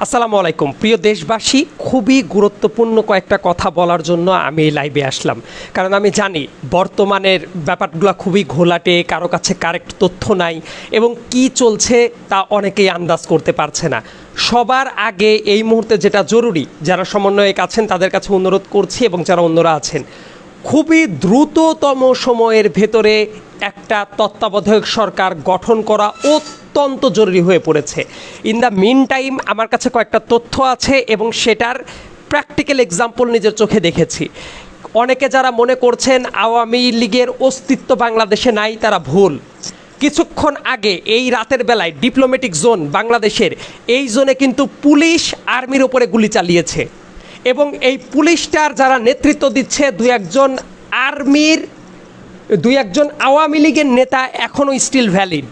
আসসালামু আলাইকুম প্রিয় দেশবাসী, খুবই গুরুত্বপূর্ণ কয়েকটা কথা বলার জন্য আমি লাইভে আসলাম। কারণ আমি জানি বর্তমানের ব্যাপারগুলো খুবই ঘোলাটে, কারো কাছে কারেক্ট তথ্য নাই এবং কি চলছে তা অনেকেই আন্দাজ করতে পারছে না। সবার আগে এই মুহূর্তে যেটা জরুরি, যারা সমন্বয়ক আছেন তাদের কাছে অনুরোধ করছি এবং যারা অন্যরা আছেন, খুবই দ্রুততম সময়ের ভেতরে একটা তত্ত্বাবধায়ক সরকার গঠন করা অত্যন্ত জরুরি হয়ে পড়েছে। ইন দ্য মিন টাইম আমার কাছে কয়েকটা তথ্য আছে এবং সেটার প্র্যাকটিক্যাল এক্সাম্পল নিজের চোখে দেখেছি। অনেকে যারা মনে করছেন আওয়ামী লীগের অস্তিত্ব বাংলাদেশে নাই, তারা ভুল। কিছুক্ষণ আগে এই রাতের বেলায় ডিপ্লোম্যাটিক জোন বাংলাদেশের, এই জোনে কিন্তু পুলিশ আর্মির ওপরে গুলি চালিয়েছে এবং এই পুলিশটার যারা নেতৃত্ব দিচ্ছে দুই একজন আওয়ামী লীগের নেতা এখনও স্টিল ভ্যালিড।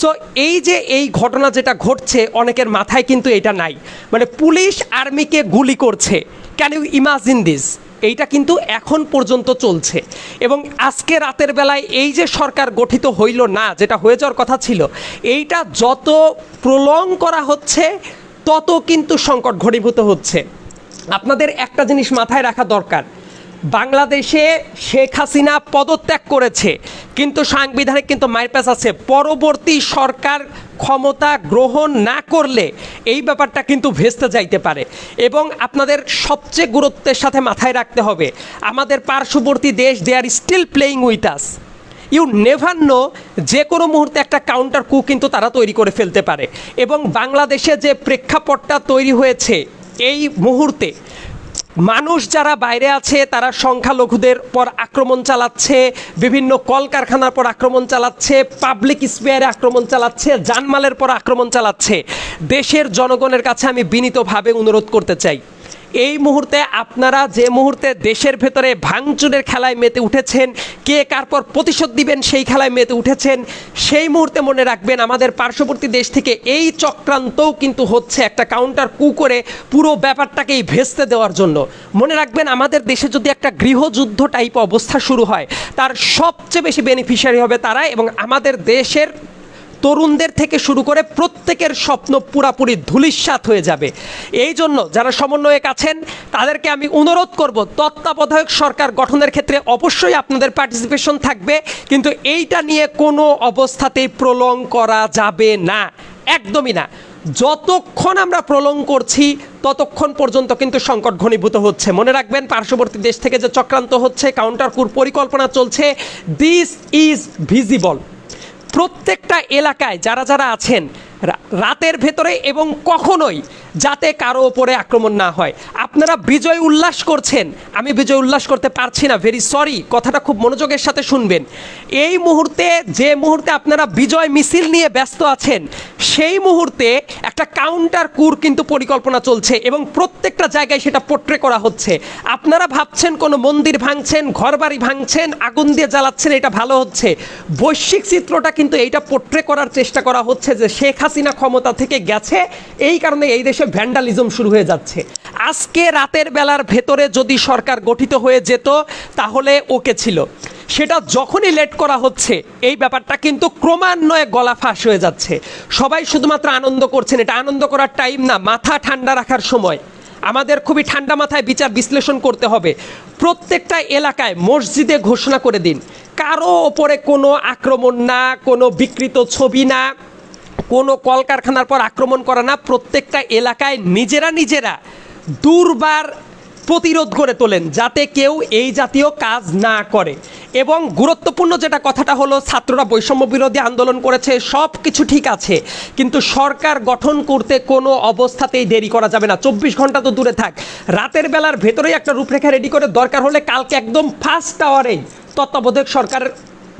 সো এই যে এই ঘটনা যেটা ঘটছে, অনেকের মাথায় কিন্তু এটা নাই, মানে পুলিশ আর্মিকে গুলি করছে। Can you imagine this? এইটা কিন্তু এখন পর্যন্ত চলছে এবং আজকে রাতের বেলায় এই যে সরকার গঠিত হইল না, যেটা হয়ে যাওয়ার কথা ছিল, এইটা যত প্রলং করা হচ্ছে তত কিন্তু সংকট ঘনীভূত হচ্ছে। আপনাদের একটা জিনিস মাথায় রাখা দরকার, বাংলাদেশে শেখ হাসিনা পদত্যাগ করেছে কিন্তু সাংবিধানিক কিন্তু মাইরপ্যাচ আছে। পরবর্তী সরকার ক্ষমতা গ্রহণ না করলে এই ব্যাপারটা কিন্তু ভেস্তে যাইতে পারে এবং আপনাদের সবচেয়ে গুরুত্বের সাথে মাথায় রাখতে হবে, আমাদের পার্শ্ববর্তী দেশ, they are still playing with us. You never know, যে কোনো মুহূর্তে একটা কাউন্টার কু কিন্তু তারা তৈরি করে ফেলতে পারে এবং বাংলাদেশে যে প্রেক্ষাপটটা তৈরি হয়েছে এই মুহূর্তে, মানুষ যারা বাইরে আছে তারা সংখ্যালঘুদের পর আক্রমণ চালাচ্ছে, বিভিন্ন কলকারখানার পর আক্রমণ চালাচ্ছে, পাবলিক স্পেয়ারে আক্রমণ চালাচ্ছে, জানমালের পর আক্রমণ চালাচ্ছে। দেশের জনগণের কাছে আমি বিনীতভাবে অনুরোধ করতে চাই, এই মুহূর্তে আপনারা যে মুহূর্তে দেশের ভেতরে ভাঙচুরের খেলায় মেতে উঠেছেন, কে কার পর প্রতিশোধ দিবেন সেই খেলায় মেতে উঠেছেন, সেই মুহূর্তে মনে রাখবেন আমাদের পার্শ্ববর্তী দেশ থেকে এই চক্রান্তও কিন্তু হচ্ছে একটা কাউন্টার কু করে পুরো ব্যাপারটাকেই ভেস্তে দেওয়ার জন্য। মনে রাখবেন আমাদের দেশে যদি একটা গৃহযুদ্ধ টাইপ অবস্থা শুরু হয়, তার সবচেয়ে বেশি বেনিফিশিয়ারি হবে তারা এবং আমাদের দেশের তরুণদের থেকে শুরু করে প্রত্যেকের স্বপ্ন পুরাপুরি ধূলিসাৎ হয়ে যাবে। এই জন্য যারা সমন্বয়ক আছেন তাদেরকে আমি অনুরোধ করব, তত্ত্বাবধায়ক সরকার গঠনের ক্ষেত্রে অবশ্যই আপনাদের পার্টিসিপেশন থাকবে, কিন্তু এইটা নিয়ে কোনো অবস্থাতেই প্রলং করা যাবে না, একদমই না। যতক্ষণ আমরা প্রলং করছি ততক্ষণ পর্যন্ত কিন্তু সংকট ঘনীভূত হচ্ছে। মনে রাখবেন পার্শ্ববর্তী দেশ থেকে যে চক্রান্ত হচ্ছে, কাউন্টার কুর পরিকল্পনা চলছে, দিস ইজ ভিজিবল। প্রত্যেকটা এলাকায় যারা যারা আছেন রাতের ভেতরে এবং কখনোই যাতে কারো ওপরে আক্রমণ না হয়। আপনারা বিজয় উল্লাস করছেন, আমি বিজয় উল্লাস করতে পারছি না, ভেরি সরি, কথাটা খুব মনোযোগের সাথে শুনবেন। এই মুহূর্তে যে মুহূর্তে আপনারা বিজয় মিছিল নিয়ে ব্যস্ত আছেন, সেই মুহূর্তে একটা কাউন্টার কুর কিন্তু পরিকল্পনা চলছে এবং প্রত্যেকটা জায়গায় সেটা পোট্রে করা হচ্ছে। আপনারা ভাবছেন কোনো মন্দির ভাঙছেন, ঘরবাড়ি ভাঙছেন, আগুন দিয়ে জ্বালাচ্ছেন, এটা ভালো হচ্ছে। বৈশ্বিক চিত্রটা কিন্তু এইটা পোট্রে করার চেষ্টা করা হচ্ছে যে শেখ হাসিনা ক্ষমতা থেকে গেছে, এই কারণে এই দেশে ভ্যান্ডালিজম শুরু হয়ে যাচ্ছে। আজকে রাতের বেলার ভেতরে যদি সরকার গঠিত হয়ে যেত তাহলে ওকে ছিল, সেটা যখনই লেট করা হচ্ছে এই ব্যাপারটা কিন্তু ক্রমান্বয়ে গলা ফাঁস হয়ে যাচ্ছে। সবাই শুধুমাত্র আনন্দ করছেন, এটা আনন্দ করার টাইম না, মাথা ঠান্ডা রাখার সময়। আমাদের খুবই ঠান্ডা মাথায় বিচার বিশ্লেষণ করতে হবে। প্রত্যেকটা এলাকায় মসজিদে ঘোষণা করে দিন, কারো ওপরে কোনো আক্রমণ না, কোনো বিকৃত ছবি না, কোনো কলকারখানার পর আক্রমণ করা না। প্রত্যেকটা এলাকায় নিজেরা দুর্বার প্রতিরোধ করে তোলেন যাতে কেউ এই জাতীয় কাজ না করে। এবং গুরুত্বপূর্ণ যেটা কথাটা হলো, ছাত্ররা বৈষম্য বিরোধী আন্দোলন করেছে, সব কিছু ঠিক আছে, কিন্তু সরকার গঠন করতে কোনো অবস্থাতেই দেরি করা যাবে না। 24 ঘন্টা তো দূরে থাক, রাতের বেলার ভেতরেই একটা রূপরেখা রেডি করে দরকার হলে কালকে একদম ফার্স্ট আওয়ারেই তত্ত্বাবধায়ক সরকারের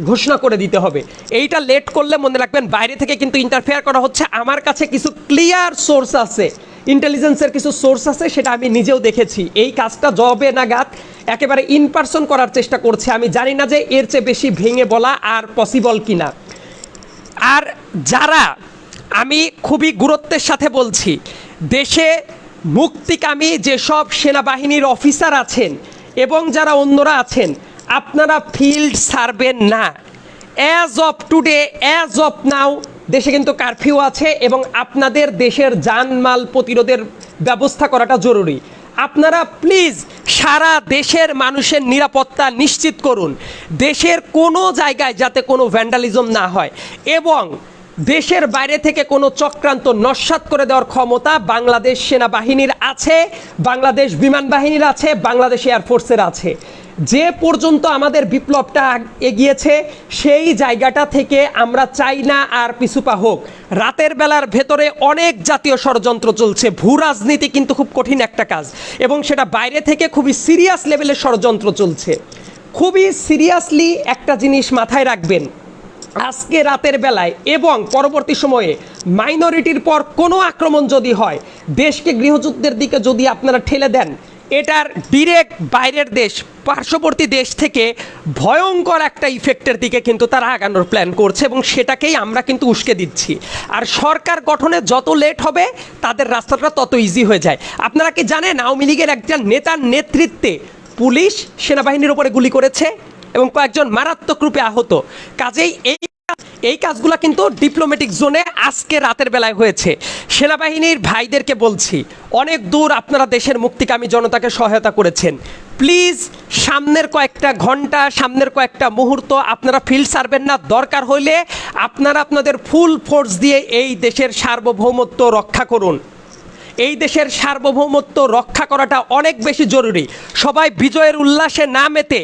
ঘোষণা করে দিতে হবে। এইটা লেট করলে মনে রাখবেন বাইরে থেকে কিন্তু ইন্টারফেয়ার করা হচ্ছে। আমার কাছে কিছু ক্লিয়ার সোর্স আছে, ইন্টেলিজেন্সের কিছু সোর্স আছে, সেটা আমি নিজেও দেখেছি। এই কাজটা জবে নাগাদ একেবারে ইন পারসন করার চেষ্টা করছে। আমি জানি না যে এর চেয়ে বেশি ভেঙে বলা আর পসিবল কিনা। আর যারা, আমি খুবই গুরুত্বের সাথে বলছি, দেশে মুক্তিকামী যেসব সেনাবাহিনীর অফিসার আছেন এবং যারা অন্যরা আছেন, আপনারা ফিল্ড ছাড়বেন না। As of today, as of now দেশে কিন্তু কারফিউ আছে এবং আপনাদের দেশের জানমাল প্রতিরোধের ব্যবস্থা করাটা জরুরি। আপনারা প্লিজ সারা দেশের মানুষের নিরাপত্তা নিশ্চিত করুন, দেশের কোনো জায়গায় যাতে কোনো ভ্যান্ডালিজম না হয় এবং দেশের বাইরে থেকে কোনো চক্রান্ত নস্যাৎ করে দেওয়ার ক্ষমতা বাংলাদেশ সেনাবাহিনীর আছে, বাংলাদেশ বিমান বাহিনীর আছে, বাংলাদেশ এয়ারফোর্সের আছে। যে পর্যন্ত আমাদের বিপ্লবটা এগিয়েছে সেই জায়গাটা থেকে আমরা চাই না আর পিছুপা হোক। রাতের বেলার ভেতরে অনেক জাতীয় ষড়যন্ত্র চলছে, ভূ রাজনীতি কিন্তু খুব কঠিন একটা কাজ এবং সেটা বাইরে থেকে খুবই সিরিয়াস লেভেলের ষড়যন্ত্র চলছে। খুবই সিরিয়াসলি একটা জিনিস মাথায় রাখবেন, আজকে রাতের বেলায় এবং পরবর্তী সময়ে মাইনরিটির পর কোনো আক্রমণ যদি হয়, দেশকে গৃহযুদ্ধের দিকে যদি আপনারা ঠেলে দেন, এটার ডিরেক্ট বাইরের দেশ পার্শ্ববর্তী দেশ থেকে ভয়ঙ্কর একটা ইফেক্টের দিকে কিন্তু তারা আগানোর প্ল্যান করছে এবং সেটাকেই আমরা কিন্তু উস্কে দিচ্ছি। আর সরকার গঠনে যত লেট হবে তাদের রাস্তাটা তত ইজি হয়ে যায়। আপনারা কি জানেন আওয়ামী লীগের একজন নেতার নেতৃত্বে পুলিশ সেনাবাহিনীর উপরে গুলি করেছে এবং কয়েকজন মারাত্মক রূপে আহত? কাজেই এই কাজগুলো কিন্তু ডিপ্লোম্যাটিক জোনে আজকে রাতের বেলায় হয়েছে। সেনাবাহিনীর ভাইদেরকে বলছি, অনেক দূর আপনারা দেশের মুক্তিকামী জনতাকে সহায়তা করেছেন, প্লিজ সামনের কয়েকটা ঘন্টা, সামনের কয়েকটা মুহূর্ত আপনারা ফিল্ড ছাড়বেন না। দরকার হইলে আপনারা আপনাদের ফুল ফোর্স দিয়ে এই দেশের সার্বভৌমত্ব রক্ষা করুন। এই দেশের সার্বভৌমত্ব রক্ষা করাটা অনেক বেশি জরুরি। সবাই বিজয়ের উল্লাসে না মেতে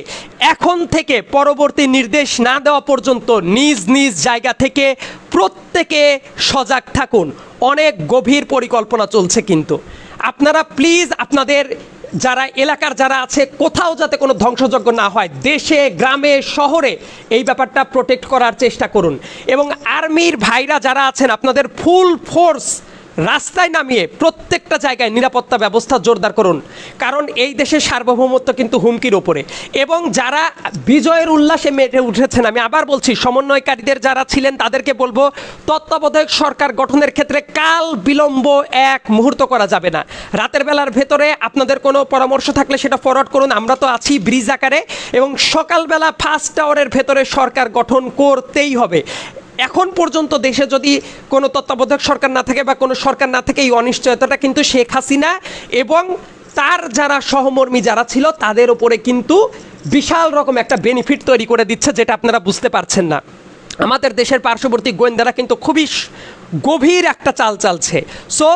এখন থেকে পরবর্তী নির্দেশ না দেওয়া পর্যন্ত নিজ নিজ জায়গা থেকে প্রত্যেকে সজাগ থাকুন। অনেক গভীর পরিকল্পনা চলছে কিন্তু আপনারা প্লিজ আপনাদের যারা এলাকার যারা আছে কোথাও যাতে কোনো ধ্বংসযজ্ঞ না হয়, দেশে গ্রামে শহরে এই ব্যাপারটা প্রোটেক্ট করার চেষ্টা করুন এবং আর্মির ভাইরা যারা আছেন আপনাদের ফুল ফোর্স রাস্তায় নামিয়ে প্রত্যেকটা জায়গায় নিরাপত্তা ব্যবস্থা জোরদার করুন, কারণ এই দেশের সার্বভৌমত্ব কিন্তু হুমকির ওপরে। এবং যারা বিজয়ের উল্লাসে মেতে উঠেছেন, আমি আবার বলছি সমন্বয়কারীদের যারা ছিলেন তাদেরকে বলবো তত্ত্বাবধায়ক সরকার গঠনের ক্ষেত্রে কাল বিলম্ব এক মুহূর্ত করা যাবে না। রাতের বেলার ভেতরে আপনাদের কোনো পরামর্শ থাকলে সেটা ফরওয়ার্ড করুন, আমরা তো আছি ব্রিজ আকারে, এবং সকালবেলা ফার্স্ট আওয়ারের ভেতরে সরকার গঠন করতেই হবে। এখন পর্যন্ত দেশে যদি কোনো তত্ত্বাবধায়ক সরকার না থাকে বা কোনো সরকার না থাকে, এই অনিশ্চয়তাটা কিন্তু শেখ হাসিনা এবং তার যারা সহমর্মী যারা ছিল তাদের ওপরে কিন্তু বিশাল রকম একটা বেনিফিট তৈরি করে দিচ্ছে, যেটা আপনারা বুঝতে পারছেন না। আমাদের দেশের পার্শ্ববর্তী গোয়েন্দারা কিন্তু খুবই গভীর একটা চাল চালছে। সো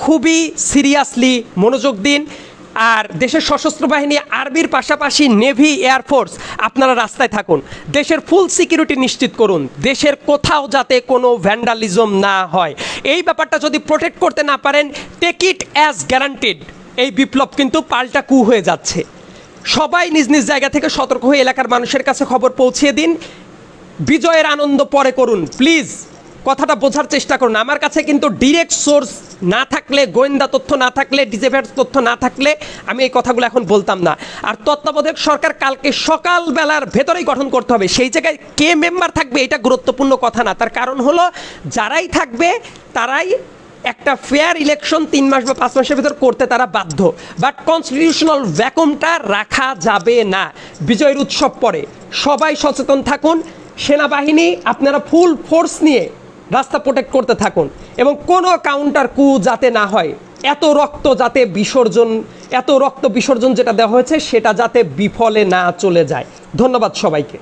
খুবই সিরিয়াসলি মনোযোগ দিন। আর দেশের সশস্ত্র বাহিনী আর্মির পাশাপাশি নেভি, এয়ারফোর্স আপনারা রাস্তায় থাকুন, দেশের ফুল সিকিউরিটি নিশ্চিত করুন, দেশের কোথাও যাতে কোনো ভ্যান্ডালিজম না হয়। এই ব্যাপারটা যদি প্রোটেক্ট করতে না পারেন, টেক ইট অ্যাজ গ্যারান্টেড এই বিপ্লব কিন্তু পাল্টা কু হয়ে যাচ্ছে। সবাই নিজ নিজ জায়গা থেকে সতর্ক হয়ে এলাকার মানুষের কাছে খবর পৌঁছিয়ে দিন। বিজয়ের আনন্দ পরে করুন, প্লিজ কথাটা বোঝার চেষ্টা করুন। আমার কাছে কিন্তু ডিরেক্ট সোর্স না থাকলে, গোয়েন্দা তথ্য না থাকলে, ডিজেভের তথ্য না থাকলে আমি এই কথাগুলো এখন বলতাম না। আর তত্ত্বাবধায়ক সরকার কালকে সকালবেলার ভেতরেই গঠন করতে হবে। সেই জায়গায় কে মেম্বার থাকবে এটা গুরুত্বপূর্ণ কথা না, তার কারণ হলো যারাই থাকবে তারাই একটা ফেয়ার ইলেকশন 3 মাস বা 5 মাসের ভিতর করতে তারা বাধ্য। বাট কনস্টিটিউশনাল ভ্যাকুমটা রাখা যাবে না। বিজয়ের উৎসব পরে সবাই সচেতন থাকুন। সেনাবাহিনী আপনারা ফুল ফোর্স নিয়ে রাস্তা প্রোটেক্ট করতে থাকুন এবং কোনো কাউন্টার কু যাতে না হয়। এত রক্ত বিসর্জন যেটা দেওয়া হয়েছে সেটা যাতে বিফলে না চলে যায়। ধন্যবাদ সবাইকে।